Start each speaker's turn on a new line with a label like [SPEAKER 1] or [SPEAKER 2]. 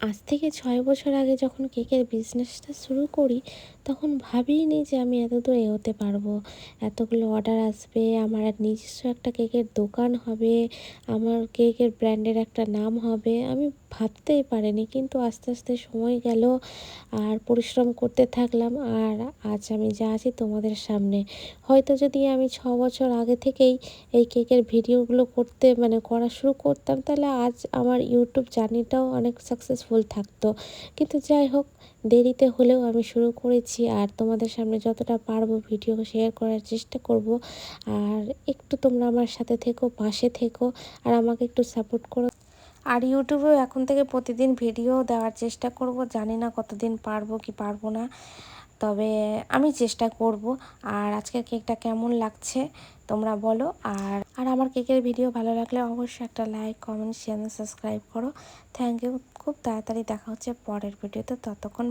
[SPEAKER 1] আজ থেকে ৬ বছর আগে যখন কেকের বিজনেসটা শুরু করি, তখন ভাবিনি যে আমি এতদূর এগোতে পারবো। এতগুলো অর্ডার আসবে, আমার নিজস্ব একটা কেকের দোকান হবে, আমার কেকের ব্র্যান্ডের একটা নাম হবে। আমি ভাবতেই পারিনি। কিন্তু আস্তে, আস্তে সময় গেল আর পরিশ্রম করতে থাকলাম। আর আজ আমি যা আছি তোমাদের সামনে। হয়তো যদি আমি ৬ বছর আগে থেকেই এই কেকের ভিডিওগুলো করতে করা শুরু করতাম, তাহলে আজ আমার ইউটিউব জার্নিটাও অনেক সাকসেসফুল থাকতো। কিন্তু যাই হোক, দেরিতে হলেও আমি শুরু করেছি আর তোমাদের সামনে যতটা পারবো ভিডিও শেয়ার করার চেষ্টা করব। আর একটু তোমরা আমার সাথে থেকো, পাশে থেকো আর আমাকে একটু সাপোর্ট করো। আর ইউটিউবেও এখন থেকে প্রতিদিন ভিডিও দেওয়ার চেষ্টা করব। জানি না কতদিন পারবো কি পারবো না, তবে আমি চেষ্টা করব। আর আজকের কেকটা কেমন লাগছে তোমরা বলো। আর আমার কেকের ভিডিও ভালো লাগলে অবশ্যই একটা লাইক, কমেন্ট, শেয়ার, সাবস্ক্রাইব করো। Thank you. খুব তাড়াতাড়ি দেখা হচ্ছে পরের ভিডিওতে। ততক্ষণ